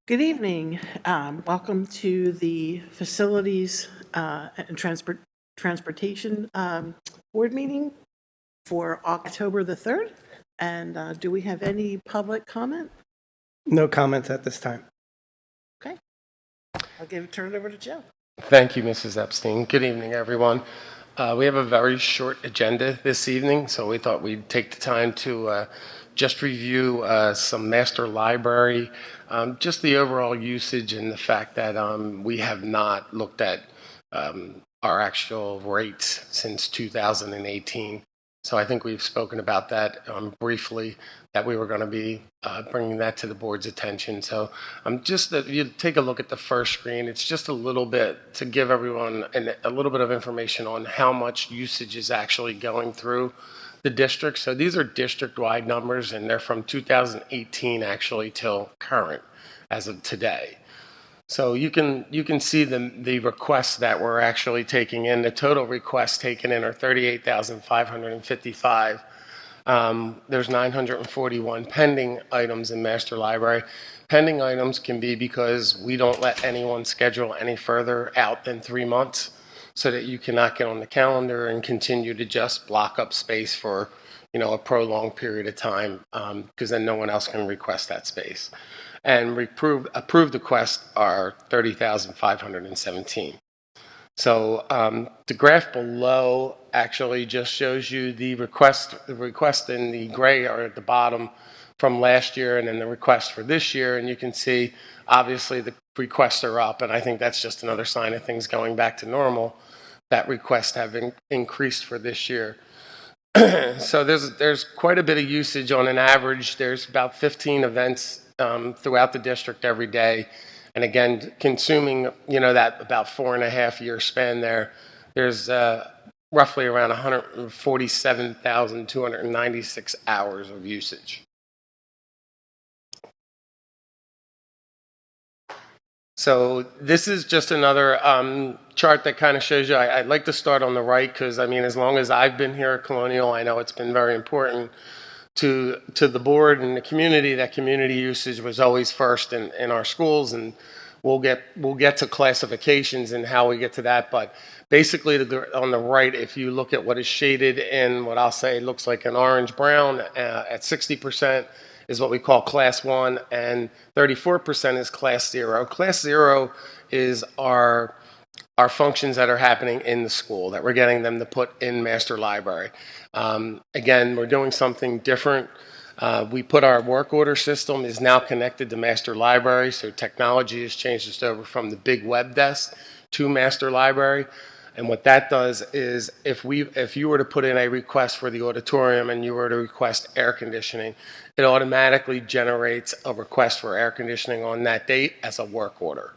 Good evening. Welcome to the Facilities and Transportation Board meeting for October the 3rd. And do we have any public comment? No comments at this time. Okay. Turn it over to Joe. Thank you, Mrs. Epstein. Good evening, everyone. We have a very short agenda this evening, so we thought we'd take the time to just review some master library, just the overall usage and the fact that we have not looked at our actual rates since 2018. So I think we've spoken about that briefly, that we were going to be bringing that to the board's attention. So just if you take a look at the first screen, it's just a little bit to give everyone a little bit of information on how much usage is actually going through the district. So these are district-wide numbers, and they're from 2018 actually till current as of today. So you can see the requests that we're actually taking in. The total requests taken in are 38,555. There's 941 pending items in Master Library. Pending items can be because we don't let anyone schedule any further out than 3 months, so that you cannot get on the calendar and continue to just block up space for a prolonged period of time, because then no one else can request that space. And approved requests are 30,517. So the graph below actually just shows you the request in the gray are at the bottom from last year, and then the request for this year. And you can see, obviously, the requests are up, and I think that's just another sign of things going back to normal, that requests have increased for this year. So there's quite a bit of usage. On an average, there's about 15 events throughout the district every day. And again, consuming, that about 4.5 year span there's roughly around 147,296 hours of usage. So this is just another chart that kind of shows you. I'd like to start on the right because, as long as I've been here at Colonial, I know it's been very important to the board and the community. That community usage was always first in our schools, and we'll get to classifications and how we get to that. But basically, on the right, if you look at what is shaded in what I'll say looks like an orange-brown at 60%, is what we call Class 1, and 34% is Class 0. Class 0 is our functions that are happening in the school, that we're getting them to put in Master Library. Again, we're doing something different. We put our work order system is now connected to Master Library, so technology has changed us over from the big web desk to Master Library. And what that does is if you were to put in a request for the auditorium and you were to request air conditioning, it automatically generates a request for air conditioning on that date as a work order.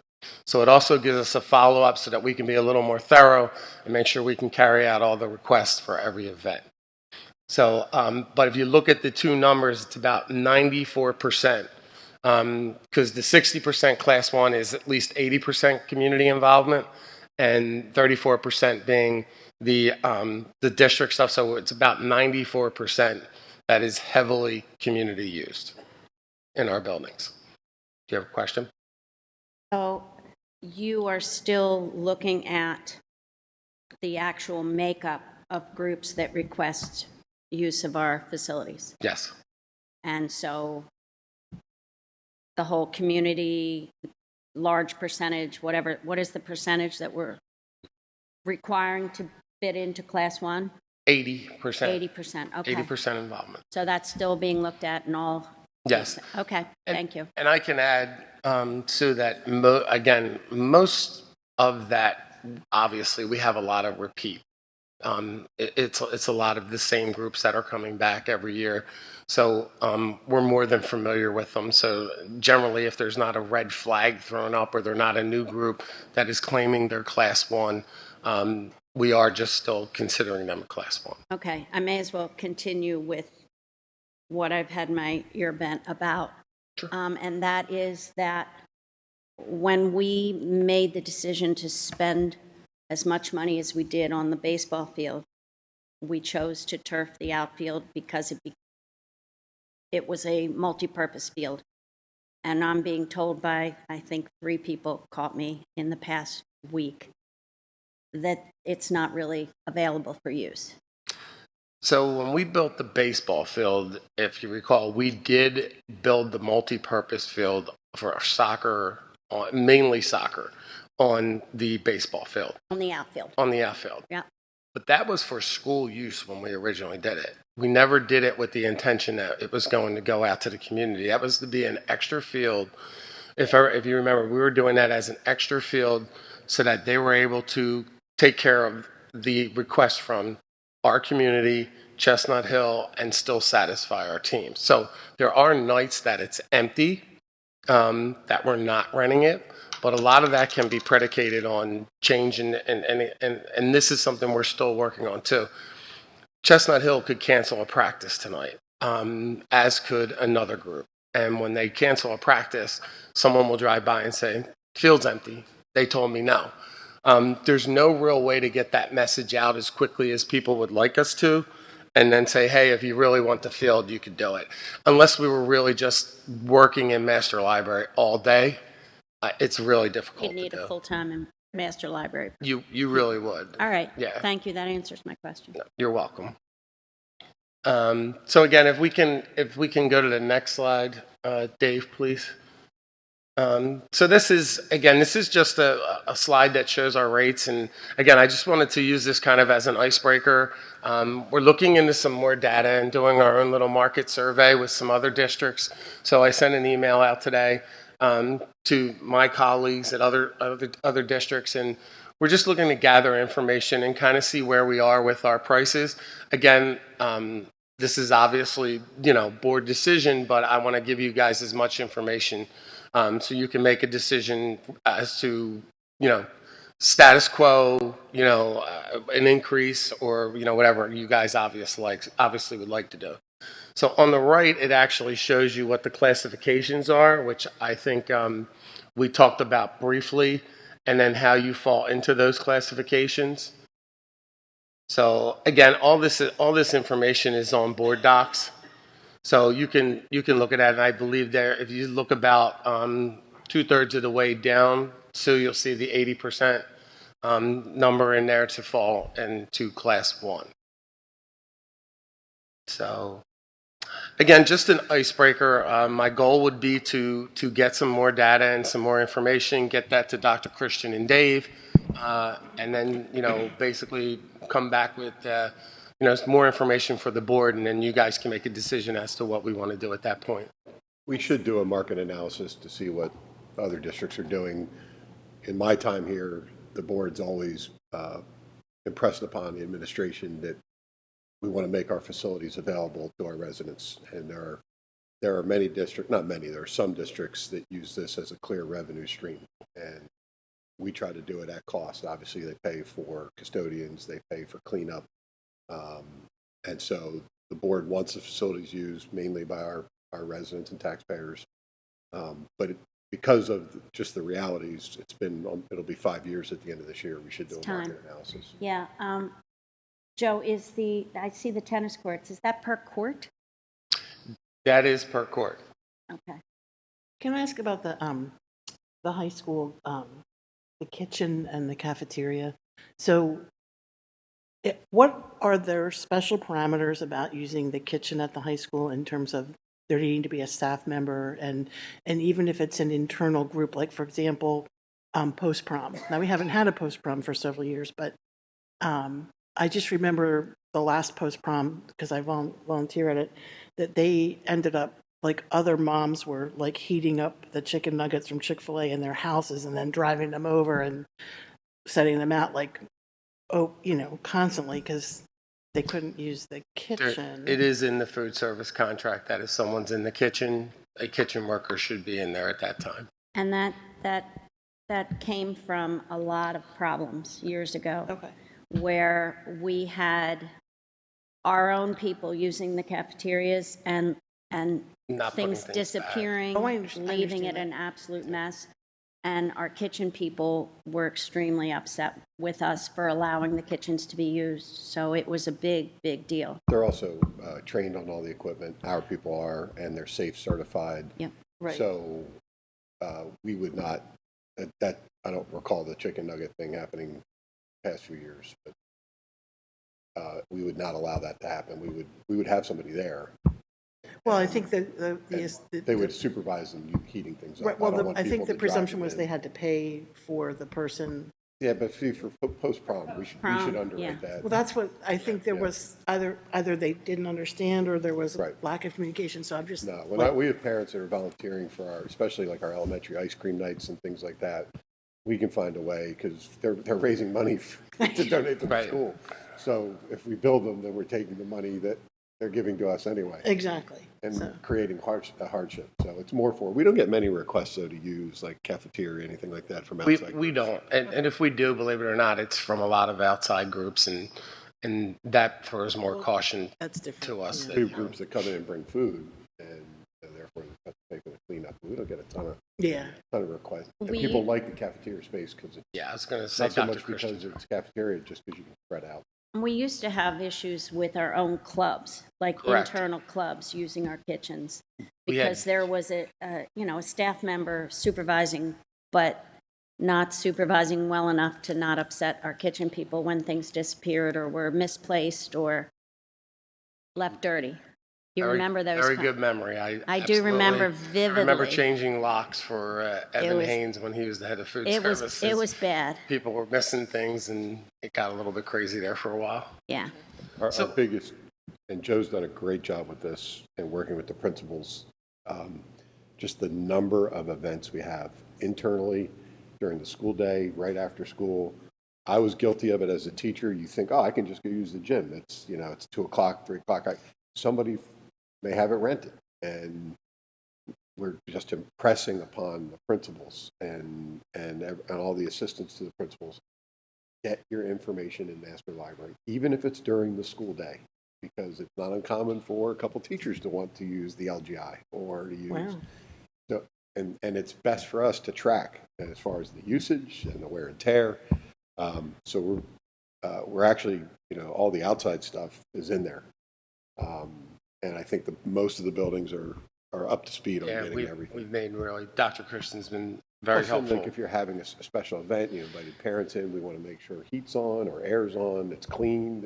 So it also gives us a follow-up so that we can be a little more thorough and make sure we can carry out all the requests for every event. So, but if you look at the two numbers, it's about 94%, because the 60% Class 1 is at least 80% community involvement, and 34% being the district stuff. So it's about 94% that is heavily community used in our buildings. Do you have a question? So you are still looking at the actual makeup of groups that request use of our facilities? Yes. And so the whole community, large percentage, whatever, what is the percentage that we're requiring to fit into Class 1? 80%. 80%, okay. 80% involvement. So that's still being looked at in all? Yes. Okay, thank you. And I can add, Sue, that again, most of that, obviously, we have a lot of repeat. It's a lot of the same groups that are coming back every year. So we're more than familiar with them. So generally, if there's not a red flag thrown up or they're not a new group that is claiming they're Class 1, we are just still considering them a Class 1. Okay, I may as well continue with what I've had my ear bent about. Sure. And that is that when we made the decision to spend as much money as we did on the baseball field, we chose to turf the outfield because it was a multi-purpose field. and I'm being told by, I think 3 people caught me in the past week, that it's not really available for use. So when we built the baseball field, if you recall, we did build the multi-purpose field for our soccer, mainly soccer, on the baseball field, On the outfield. on the outfield. Yeah. But that was for school use when we originally did it. We never did it with the intention that it was going to go out to the community. That was to be an extra field. If you remember, we were doing that as an extra field so that they were able to take care of the requests from our community, Chestnut Hill, and still satisfy our team. So there are nights that it's empty, that we're not renting it, but a lot of that can be predicated on change, and this is something we're still working on too. Chestnut Hill could cancel a practice tonight, as could another group. And when they cancel a practice, someone will drive by and say, field's empty. They told me no. There's no real way to get that message out as quickly as people would like us to, and then say, hey, if you really want the field, you could do it. Unless we were really just working in master library all day, it's really difficult You'd need to do. a full-time master library. You really would. All right. Yeah. Thank you. That answers my question. You're welcome. So again, if we can go to the next slide, Dave, please. So this is just a slide that shows our rates. And again, I just wanted to use this kind of as an icebreaker. We're looking into some more data and doing our own little market survey with some other districts. So I sent an email out today to my colleagues at other districts, and we're just looking to gather information and kind of see where we are with our prices. Again, this is obviously, board decision, but I want to give you guys as much information so you can make a decision as to, status quo, an increase, or, whatever you guys obviously would like to do. So on the right, it actually shows you what the classifications are, which I think we talked about briefly, and then how you fall into those classifications. So again, all this information is on board docs. So you can look at that, and I believe there, if you look about 2/3 of the way down, so you'll see the 80% number in there to fall into class 1. So again, just an icebreaker. My goal would be to get some more data and some more information, get that to Dr. Christian and Dave, and then basically come back with more information for the board, and then you guys can make a decision as to what we want to do at that point. We should do a market analysis to see what other districts are doing. In my time here, the board's always impressed upon the administration that we want to make our facilities available to our residents. And there are many districts, not many, there are some districts that use this as a clear revenue stream. And we try to do it at cost. Obviously, they pay for custodians, they pay for cleanup. And so the board wants the facilities used mainly by our residents and taxpayers. But because of just the realities, it'll be 5 years at the end of this year. We should do a market analysis. Yeah. Joe, I see the tennis courts. Is that per court? That is per court. Okay. Can I ask about the high school, the kitchen and the cafeteria? So what are there special parameters about using the kitchen at the high school in terms of there needing to be a staff member, and even if it's an internal group, like for example, post-prom. Now we haven't had a post-prom for several years, but I just remember the last post-prom, because I volunteer at it, that they ended up, like other moms were like heating up the chicken nuggets from Chick-fil-A in their houses and then driving them over and setting them out constantly because they couldn't use the kitchen. It is in the food service contract that if someone's in the kitchen, a kitchen worker should be in there at that time. And that came from a lot of problems years ago. Okay. Where we had our own people using the cafeterias and Not things putting things disappearing, back. Oh, I leaving understand it an absolute mess. And our kitchen people were extremely upset with us for allowing the kitchens to be used. So it was a big, big deal. They're also trained on all the equipment. Our people are, and they're safe certified. Yep. Right. So we would not, that, I don't recall the chicken nugget thing happening the past few years, but we would not allow that to happen. We would have somebody there. Well, I think that They would supervise them heating things up. right, well, don't want I think people the to drive presumption them was in. they had to pay for the person. Yeah, but see, for post-prom, we should Prom, underwrite yeah. that. Well, that's what, I think there was either they didn't understand or there was Right. lack of communication, so I'm just. No, we have parents that are volunteering for our, especially like our elementary ice cream nights and things like that. We can find a way because they're raising money to donate to the Right. school. So if we build them, then we're taking the money that they're giving to us anyway Exactly. and So, creating a hardship. So it's more for, we don't get many requests though to use like cafeteria, anything like that from We outside. don't, and if we do, believe it or not, it's from a lot of outside groups, and that throws more caution that's different. to us. Yeah. that, Food groups that come in and bring food and therefore they have to pay for the cleanup. We don't get a ton of requests. And We- people like the cafeteria space because it's Yeah, I was going to say, not so Dr. much Christian. because it's cafeteria, just because you can spread out. We used to have issues with our own clubs, like Correct. internal clubs using our kitchens. We had- Because there was a staff member supervising, but not supervising well enough to not upset our kitchen people when things disappeared or were misplaced or left dirty. You remember those? Very good memory. I do absolutely remember I remember vividly. changing locks for Evan was- Haynes when he was the head of food It services. was bad. People were missing things, and it got a little bit crazy there for a while. Yeah. Our biggest, and Joe's done a great job with this and working with the principals, just the number of events we have internally during the school day, right after school. I was guilty of it as a teacher. You think, oh, I can just go use the gym. It's 2 o'clock, 3 o'clock. Somebody may have it rented, and we're just impressing upon the principals and all the assistants to the principals. Get your information in master library, even if it's during the school day, because it's not uncommon for a couple teachers to want to use the LGI or to use. Wow. So, and it's best for us to track as far as the usage and the wear and tear. So we're actually, all the outside stuff is in there. And I think most of the buildings are up to speed on Yeah, getting everything. we've made really, Dr. Christian's been very Also, helpful. like if you're having a special event, you invited parents in, we want to make sure heat's on or air's on, it's clean,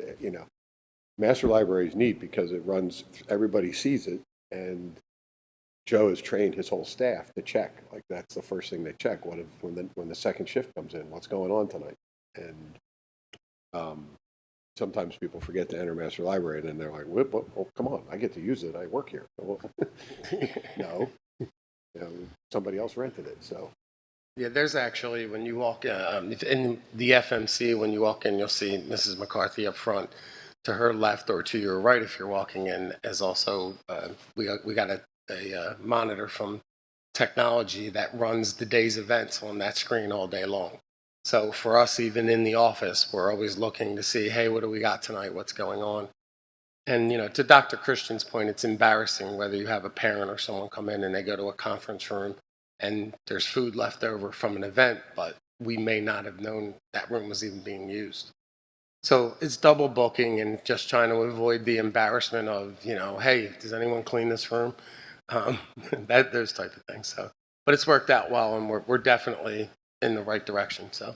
Master library is neat because it runs, everybody sees it, and Joe has trained his whole staff to check. Like that's the first thing they check. What if when the second shift comes in, what's going on tonight? And sometimes people forget to enter master library, and then they're like, "Whip! Oh, come on! I get to use it. I work here." Well, no, somebody else rented it. So Yeah, there's actually, when you walk in the FMC, when you walk in, you'll see Mrs. McCarthy up front. To her left or to your right, if you're walking in, is also we got a monitor from technology that runs the day's events on that screen all day long. So for us, even in the office, we're always looking to see, hey, what do we got tonight? What's going on? And to Dr. Christian's point, it's embarrassing whether you have a parent or someone come in and they go to a conference room and there's food left over from an event, but we may not have known that room was even being used. So it's double booking and just trying to avoid the embarrassment of, hey, does anyone clean this room? Those type of things. So, but it's worked out well, and we're definitely in the right direction. So,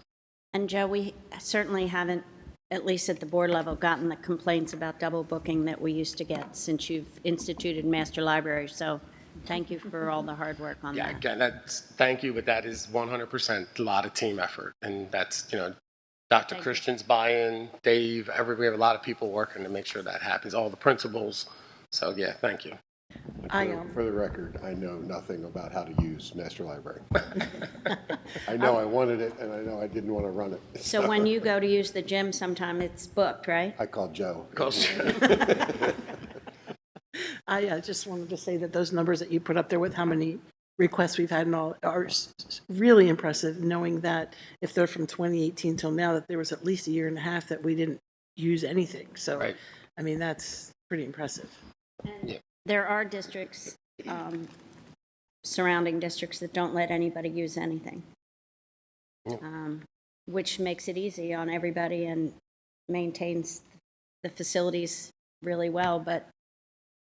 And Joe, we certainly haven't, at least at the board level, gotten the complaints about double booking that we used to get since you've instituted master library. So thank you for all the hard work on yeah, that. again, thank you, but that is 100% a lot of team effort, and that's Dr. Thank you. Christian's buy-in, Dave, we have a lot of people working to make sure that happens. All the principals. So yeah, thank you. for the record, I know nothing about how to use master library. I know I wanted it, and I know I didn't want to run it. So when you go to use the gym sometime, it's booked, right? I called Joe. I just wanted to say that those numbers that you put up there with how many requests we've had and all are really impressive, knowing that if they're from 2018 till now, that there was at least a year and a half that we didn't use anything. So, Right. I mean, that's pretty impressive. Yeah. There are districts, surrounding districts that don't let anybody use anything, which makes it easy on everybody and maintains the facilities really well. But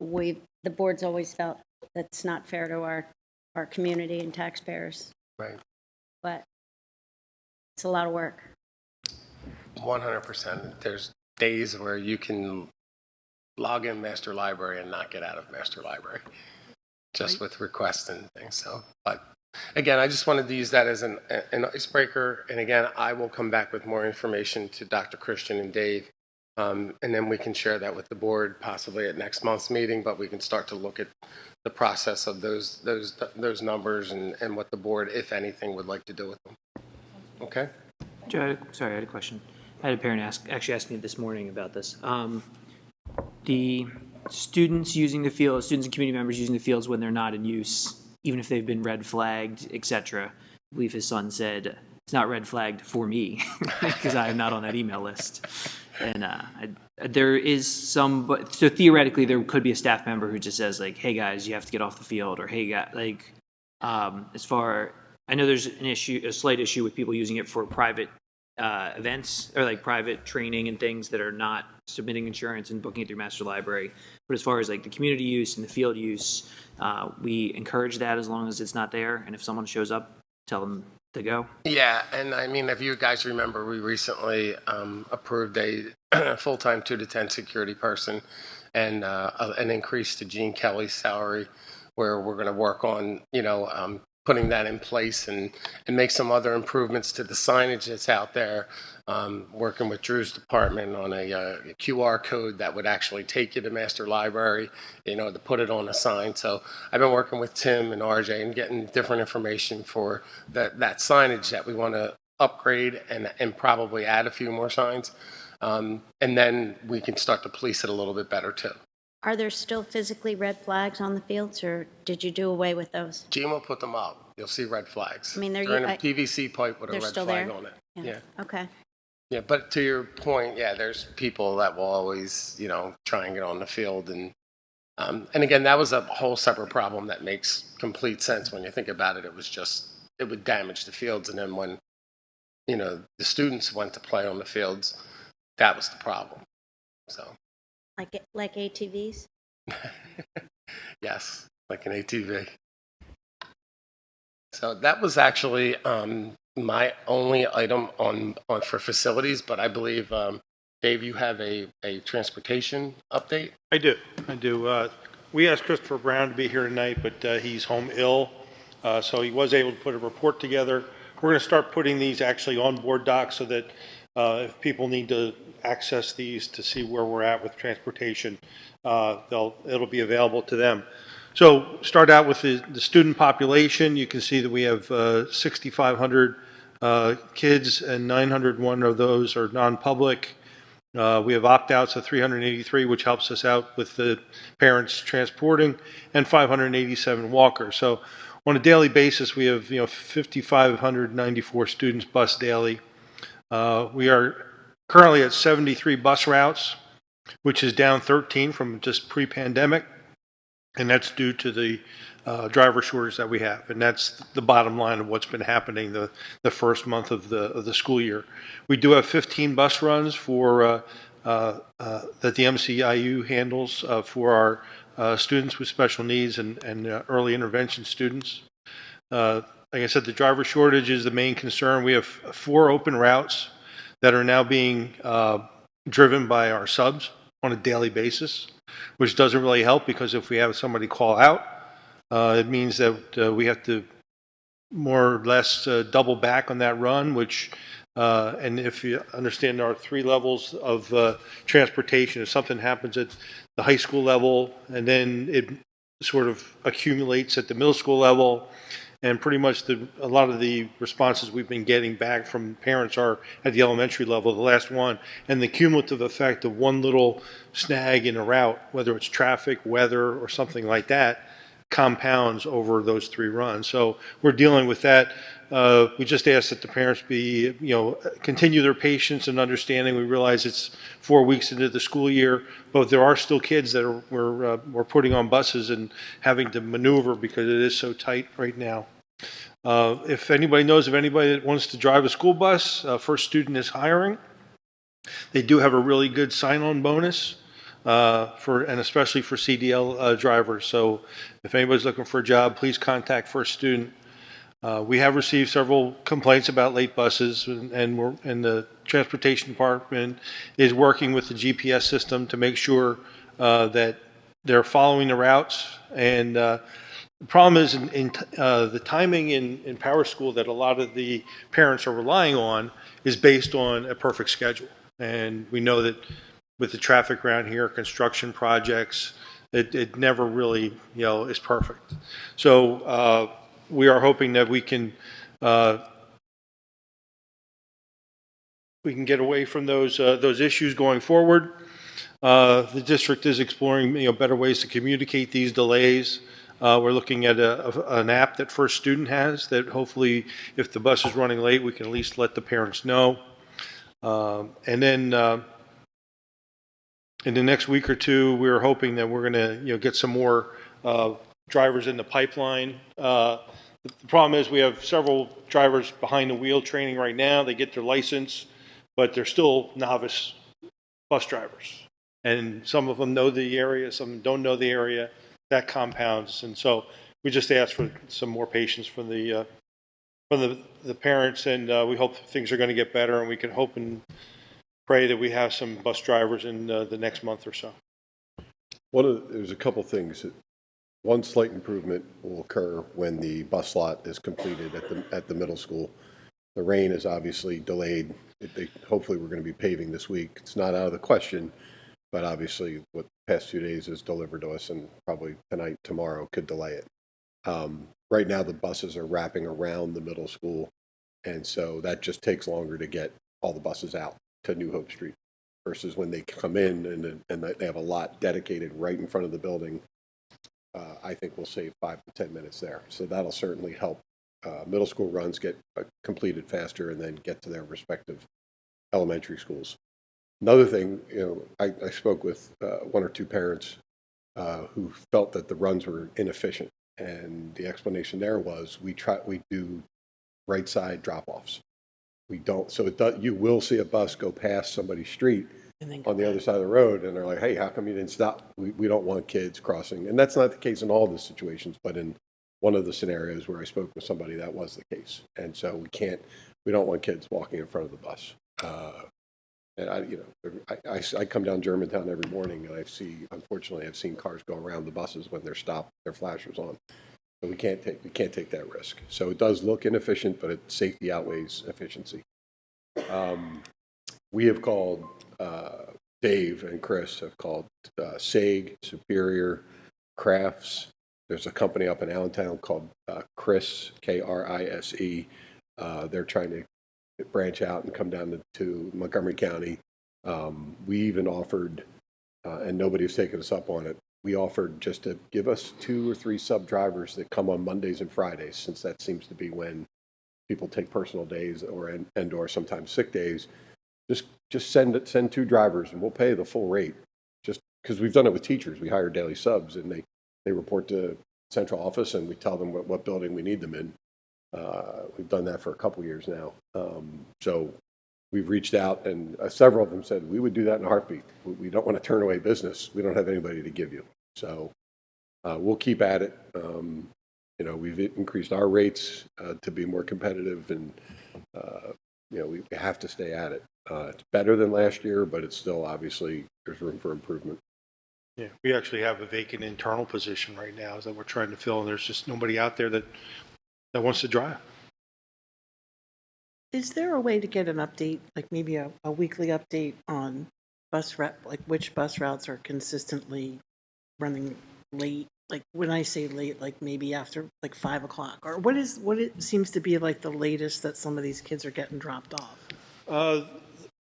the board's always felt that's not fair to our our community and taxpayers. Right. But it's a lot of work. 100%. There's days where you can log in Master Library and not get out of Master Library, just with requests and things. So, but again, I just wanted to use that as an icebreaker. And again, I will come back with more information to Dr. Christian and Dave, and then we can share that with the board possibly at next month's meeting. But we can start to look at the process of those numbers and what the board, if anything, would like to do with them. Okay. Joe, sorry, I had a question. I had a parent actually ask me this morning about this. The students using the field, students and community members using the fields when they're not in use, even if they've been red flagged, etc. I believe his son said it's not red flagged for me because I am not on that email list. And there is some, but so theoretically there could be a staff member who just says like, "Hey guys, you have to get off the field," or "Hey guys," like as far I know there's a slight issue with people using it for private events or like private training and things that are not submitting insurance and booking it through Master Library. But as far as like the community use and the field use, we encourage that as long as it's not there. And if someone shows up, tell them to go. Yeah, and I mean, if you guys remember, we recently approved a full-time 2 to 10 security person and an increase to Gene Kelly's salary, where we're going to work on, putting that in place and make some other improvements to the signage that's out there, working with Drew's department on a QR code that would actually take you to Master Library, to put it on a sign. So I've been working with Tim and RJ and getting different information for that signage that we want to upgrade and probably add a few more signs. And then we can start to police it a little bit better too. Are there still physically red flags on the fields, or did you do away with those? Gene will put them up. You'll see red flags. I mean, they're in a PVC pipe with a red still flag there? on it. Yeah. Okay. Yeah, but to your point, yeah, there's people that will always, try and get on the field. And again, that was a whole separate problem that makes complete sense when you think about it. It would damage the fields. And then when, the students went to play on the fields, that was the problem. So. Like ATVs? Yes, like an ATV. So that was actually my only item on for facilities, but I believe, Dave, you have a transportation update? I do. We asked Christopher Brown to be here tonight, but he's home ill, so he was able to put a report together. We're going to start putting these actually on board docs so that if people need to access these to see where we're at with transportation, it'll be available to them. So start out with the student population. You can see that we have 6,500 kids, and 901 of those are non-public. We have opt-outs of 383, which helps us out with the parents transporting, and 587 walkers. So on a daily basis, we have 5,594 students bus daily. We are currently at 73 bus routes, which is down 13 from just pre-pandemic, and that's due to the driver shortage that we have, and that's the bottom line of what's been happening the first month of the school year. We do have 15 bus runs for that the MCIU handles for our students with special needs and early intervention students. Like I said, the driver shortage is the main concern. We have 4 open routes that are now being driven by our subs on a daily basis, which doesn't really help, because if we have somebody call out, it means that we have to more or less double back on that run, which, and if you understand, there are 3 levels of transportation. If something happens at the high school level, and then it sort of accumulates at the middle school level, and pretty much a lot of the responses we've been getting back from parents are at the elementary level, the last one, and the cumulative effect of one little snag in a route, whether it's traffic, weather, or something like that, compounds over those 3 runs. So we're dealing with that. We just ask that the parents continue their patience and understanding. We realize it's 4 weeks into the school year, but there are still kids that we're putting on buses and having to maneuver because it is so tight right now. If anybody knows of anybody that wants to drive a school bus, First Student is hiring. They do have a really good sign-on bonus. and especially for CDL drivers. So if anybody's looking for a job, please contact First Student. We have received several complaints about late buses, and the transportation department is working with the GPS system to make sure that they're following the routes. And the problem is the timing in Power School that a lot of the parents are relying on is based on a perfect schedule. And we know that with the traffic around here, construction projects, it never really, is perfect. So we are hoping that we can get away from those issues going forward. The district is exploring, better ways to communicate these delays. We're looking at an app that First Student has that hopefully, if the bus is running late, we can at least let the parents know. And then in the next week or two, we're hoping that we're going to, get some more drivers in the pipeline. The problem is we have several drivers behind the wheel training right now. They get their license, but they're still novice bus drivers. And some of them know the area, some don't know the area. That compounds. And so we just ask for some more patience from the parents, and we hope things are going to get better, and we can hope and pray that we have some bus drivers in the next month or so. There's a couple things. One slight improvement will occur when the bus lot is completed at the middle school. The rain is obviously delayed. Hopefully we're going to be paving this week. It's not out of the question, but obviously what the past 2 days has delivered to us, and probably tonight, tomorrow, could delay it. Right now the buses are wrapping around the middle school, and so that just takes longer to get all the buses out to New Hope Street versus when they come in and they have a lot dedicated right in front of the building. I think we'll save 5 to 10 minutes there. So that'll certainly help middle school runs get completed faster and then get to their respective elementary schools. Another thing, I spoke with one or two parents who felt that the runs were inefficient, and the explanation there was we do right side drop-offs. We don't, so you will see a bus go past somebody's street on the other side of the road, and they're like, hey, how come you didn't stop? We don't want kids crossing. And that's not the case in all the situations, but in one of the scenarios where I spoke with somebody, that was the case. And so we don't want kids walking in front of the bus. And I come down Germantown every morning, and unfortunately, I've seen cars go around the buses when they're stopped, their flashers on. So we can't take that risk. So it does look inefficient, but safety outweighs efficiency. We have called, Dave and Chris have called SAG, Superior, Crafts. There's a company up in Allentown called Krise, Krise. They're trying to branch out and come down to Montgomery County. We even offered, and nobody's taken us up on it, we offered just to give us 2 or 3 sub-drivers that come on Mondays and Fridays, since that seems to be when people take personal days or sometimes sick days. Just send 2 drivers, and we'll pay the full rate. Just because we've done it with teachers. We hire daily subs, and they report to central office, and we tell them what building we need them in. We've done that for a couple years now. So we've reached out, and several of them said, we would do that in a heartbeat. We don't want to turn away business. We don't have anybody to give you. So we'll keep at it. We've increased our rates to be more competitive, and we have to stay at it. It's better than last year, but it's still, obviously, there's room for improvement. Yeah, we actually have a vacant internal position right now that we're trying to fill, and there's just nobody out there that wants to drive. Is there a way to get an update, like maybe a weekly update on which bus routes are consistently running late? Like when I say late, like maybe after 5 o'clock, or what it seems to be like the latest that some of these kids are getting dropped off?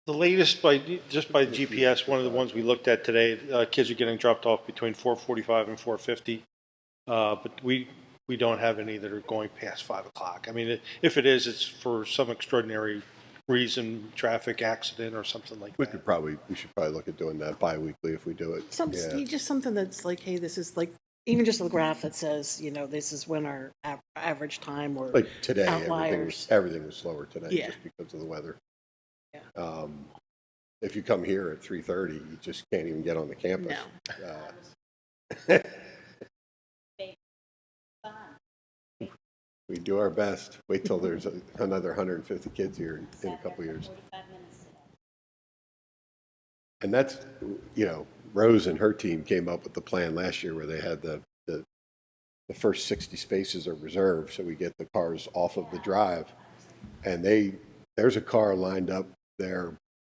The latest by GPS, one of the ones we looked at today, kids are getting dropped off between 4:45 and 4:50, but we don't have any that are going past 5 o'clock. I mean, if it is, it's for some extraordinary reason, traffic accident or something like that. We should probably look at doing that bi-weekly if we do it. Just something that's like, hey, this is like, even just a graph that says, this is when our average time, or like today, outliers. everything was slower today, Yeah. just because of the weather. Yeah. if you come here at 3:30, you just can't even get on the campus. No. We do our best. Wait till there's another 150 kids here in a couple years. And that's, Rose and her team came up with the plan last year where they had the first 60 spaces are reserved, so we get the cars off of the drive. And there's a car lined up there.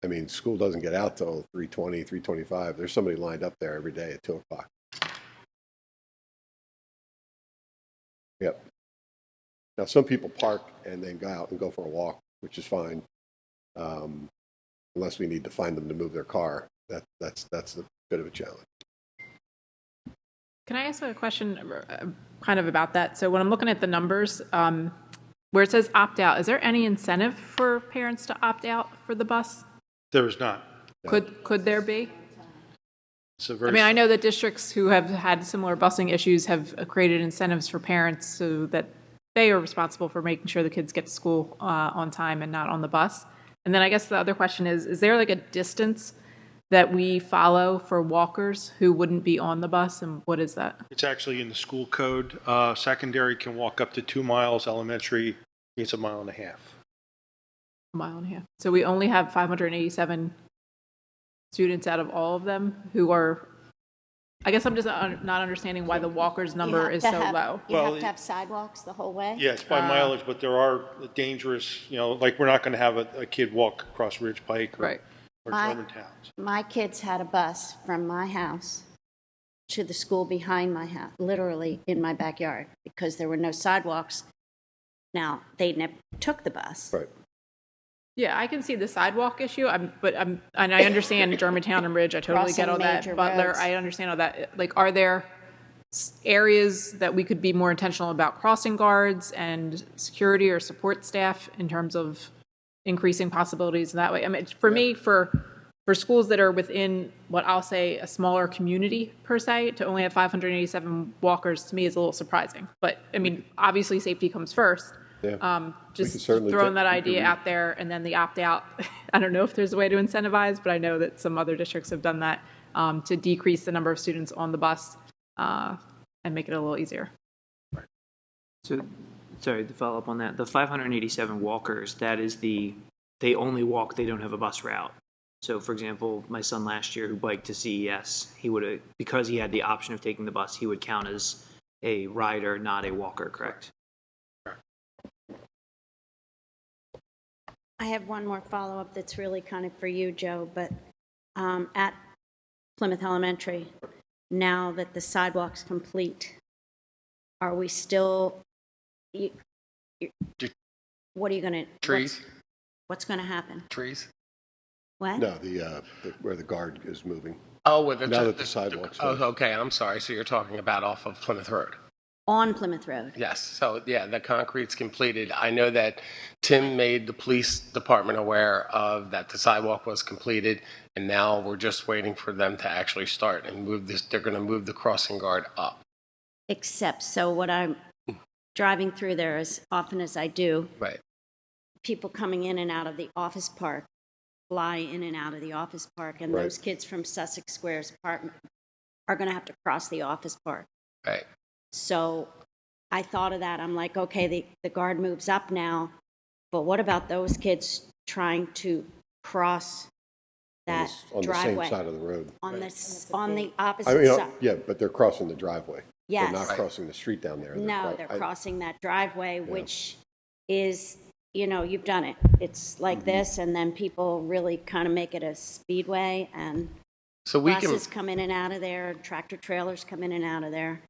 I mean, school doesn't get out till 3:20, 3:25. There's somebody lined up there every day at 2 o'clock. Yep. Now, some people park and then go out and go for a walk, which is fine, unless we need to find them to move their car. That's a bit of a challenge. Can I ask a question kind of about that? So when I'm looking at the numbers, where it says opt out, is there any incentive for parents to opt out for the bus? There is not. Could there be? It's a I very mean, I know that districts who have had similar busing issues have created incentives for parents so that they are responsible for making sure the kids get to school on time and not on the bus. And then I guess the other question is there like a distance that we follow for walkers who wouldn't be on the bus, and what is that? It's actually in the school code. Secondary can walk up to 2 miles. Elementary, it's 1.5 miles. A mile and a half. So we only have 587 students out of all of them who are, I guess I'm just not understanding why the walkers number is so low. You Well, have to have sidewalks the whole way? Yeah, it's by mileage, but there are dangerous, like we're not going to have a kid walk across Ridge Pike or, Right. or My- Germantown. My kids had a bus from my house to the school behind my house, literally in my backyard, because there were no sidewalks. Now, they never took the bus. Right. Yeah, I can see the sidewalk issue, and I understand Germantown and Ridge, I totally get all Crossing that. major Butler, roads. I understand all that. Like, are there areas that we could be more intentional about crossing guards and security or support staff in terms of increasing possibilities that way? I mean, for me, for schools that are within what I'll say a smaller community per se, to only have 587 walkers to me is a little surprising. But I mean, obviously safety comes first. Yeah. Just certainly throwing that we can idea out there, and then the opt-out. I don't know if there's a way to incentivize, but I know that some other districts have done that to decrease the number of students on the bus and make it a little easier. So, sorry, to follow up on that, the 587 walkers, that is they only walk, they don't have a bus route. So, for example, my son last year who biked to CES, he would have, because he had the option of taking the bus, he would count as a rider, not a walker, correct? I have one more follow-up that's really kind of for you, Joe, but at Plymouth Elementary, now that the sidewalk's complete, are we still, what are you going to? Trees? What's going to happen? Trees? What? No, where the guard is moving. Oh, with Now that the sidewalk's Oh, finished. okay, I'm sorry. So you're talking about off of Plymouth Road? On Plymouth Road? Yes. So, yeah, the concrete's completed. I know that Tim made the police department aware of that the sidewalk was completed, and now we're just waiting for them to actually start and move this. They're going to move the crossing guard up. Except, so what I'm driving through there as often as I do, Right. people coming in and out of the office park fly in and out of the office park, and Right. those kids from Sussex Square's apartment are going to have to cross the office park. Right. So I thought of that. I'm like, okay, the guard moves up now, but what about those kids trying to cross that On the driveway? same side of the road. On the I opposite mean, side? yeah, but they're crossing the driveway. Yes. They're not crossing the street down there. No, they're crossing that driveway, which is, you've done it. It's like this, and then people really kind of make it a speedway, and So we can buses come in and out of there, tractor trailers come in and out of there.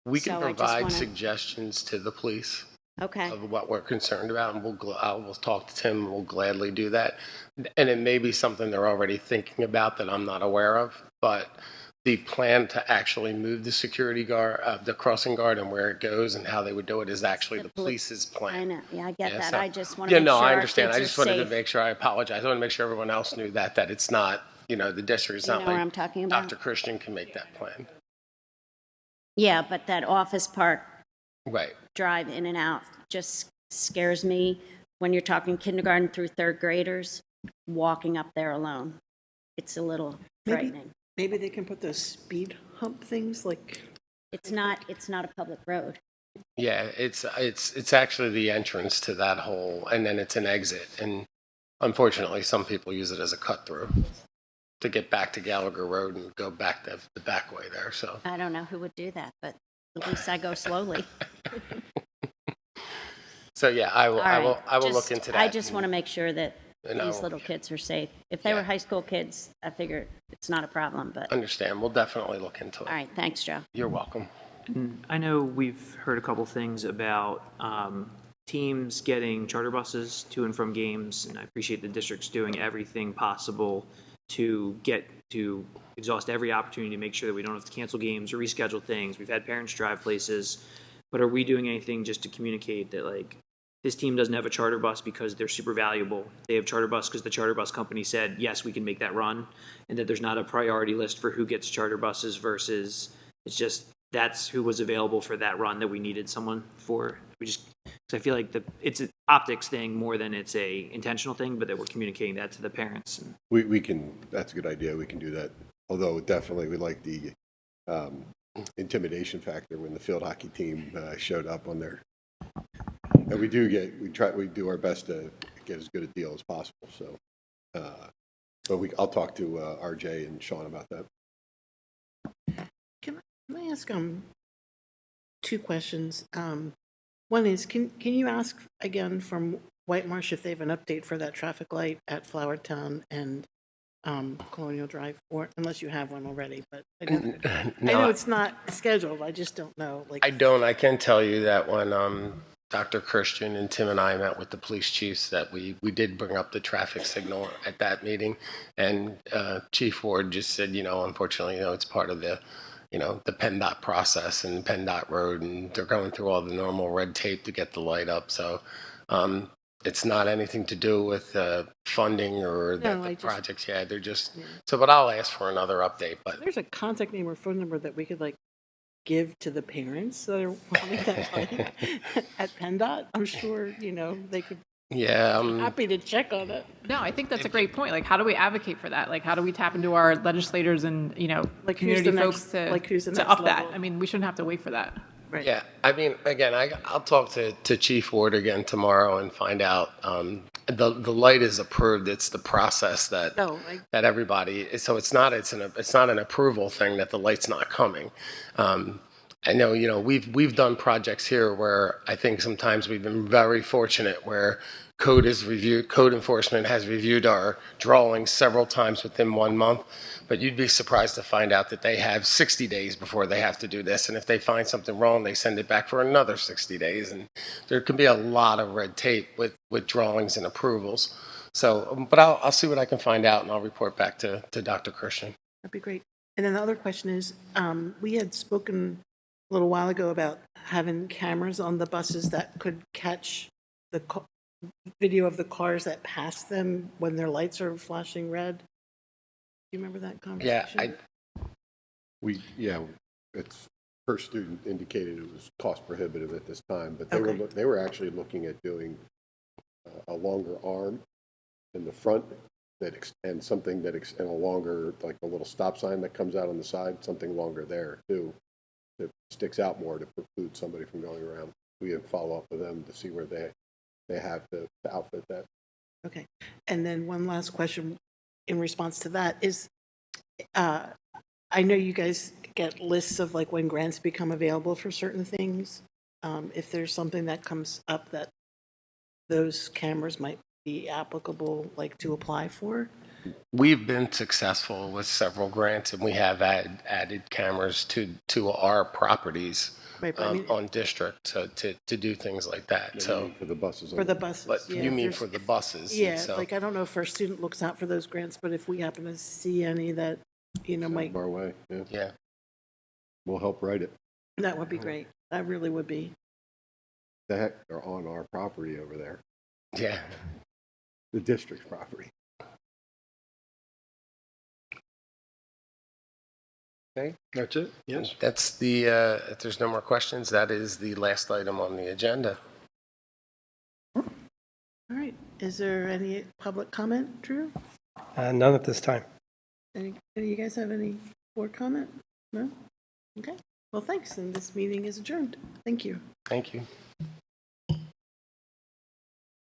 we can So I just provide wanna- suggestions to the police Okay. of what we're concerned about, and we'll talk to Tim, and we'll gladly do that. And it may be something they're already thinking about that I'm not aware of, but the plan to actually move the security guard, the crossing guard, and where it goes and how they would do it is actually the police's plan. I know, yeah, I get Yeah, that. so- I just want to Yeah, make no, sure I our understand. I kids just are wanted to safe. make sure, I apologize. I want to make sure everyone else knew that it's not, the district is You not know where like I'm talking about? Dr. Christian can make that plan. Yeah, but that office park Right. drive in and out just scares me when you're talking kindergarten through third graders. walking up there alone. It's a little frightening. Maybe they can put those speed hump things like, It's not a public road. Yeah, it's actually the entrance to that hole, and then it's an exit. And unfortunately, some people use it as a cut through to get back to Gallagher Road and go back the back way there. So I don't know who would do that, but at least I go slowly. so yeah, I will All right. I will look into that. I just want to make sure that And I these will- little kids are safe. If they were Yeah. high school kids, I figure it's not a problem, but, all Understand. We'll definitely look into it. right, thanks, Joe. You're welcome. I know we've heard a couple things about teams getting charter buses to and from games, and I appreciate the district's doing everything possible to exhaust every opportunity to make sure that we don't have to cancel games or reschedule things. We've had parents drive places, but are we doing anything just to communicate that, like, this team doesn't have a charter bus because they're super valuable? They have charter bus because the charter bus company said, yes, we can make that run, and that there's not a priority list for who gets charter buses versus it's just that's who was available for that run that we needed someone for. Cause I feel like it's an optics thing more than it's a intentional thing, but that we're communicating that to the parents. We can, that's a good idea, we can do that. Although definitely we like the intimidation factor when the field hockey team showed up on their, and we do our best to get as good a deal as possible, so. But I'll talk to RJ and Sean about that. can I ask two questions? One is, can you ask again from White Marsh if they have an update for that traffic light at Flowertown and Colonial Drive, or unless you have one already, but I know it's not scheduled, I just don't know. Like, I don't. I can tell you that when Dr. Christian and Tim and I met with the police chiefs, that we did bring up the traffic signal at that meeting, and Chief Ward just said, unfortunately, it's part of the the PennDOT process and PennDOT road, and they're going through all the normal red tape to get the light up. So it's not anything to do with funding or the projects. Yeah, they're just so. But I'll ask for another update. But there's a contact name or phone number that we could give to the parents that are wanting that light at PennDOT. I'm sure they could. Yeah, I'm happy to check on it. No, I think that's a great point. Like, how do we advocate for that? Like, how do we tap into our legislators and, community folks to up that? I mean, we shouldn't have to wait for that. Right. Yeah, I mean, again, I'll talk to Chief Ward again tomorrow and find out. The light is approved. It's the process that that everybody. So it's not an approval thing that the light's not coming. I know, we've done projects here where I think sometimes we've been very fortunate where code enforcement has reviewed our drawings several times within 1 month, but you'd be surprised to find out that they have 60 days before they have to do this. And if they find something wrong, they send it back for another 60 days. And there can be a lot of red tape with drawings and approvals. So, but I'll see what I can find out and I'll report back to Dr. Christian. That'd be great. And then the other question is, we had spoken a little while ago about having cameras on the buses that could catch the video of the cars that pass them when their lights are flashing red. Do you remember that conversation? Yeah, it's per student indicated it was cost prohibitive at this time, but Okay. they were actually looking at doing a longer arm in the front and something and a longer, like a little stop sign that comes out on the side, something longer there too, that sticks out more to preclude somebody from going around. We have follow up with them to see where they have to outfit that. Okay. And then one last question in response to that is, I know you guys get lists of when grants become available for certain things. If there's something that comes up that those cameras might be applicable, to apply for? We've been successful with several grants, and we have added cameras to our properties Right, but I mean, on district to do things like that. So For the buses. for the buses. but yeah, you if mean there's- for the buses? Yeah, So, I don't know if our student looks out for those grants, but if we happen to see any that, might, Our way, yeah. yeah. We'll help write it. that would be great. That really would be. The heck, they're on our property over there, Yeah. the district's property. Okay. That's it? Yes. That's the, if there's no more questions, that is the last item on the agenda. All right. Is there any public comment, Drew? None at this time. Any of you guys have any board comment? No? Okay. Well, thanks, and this meeting is adjourned. Thank you. Thank you.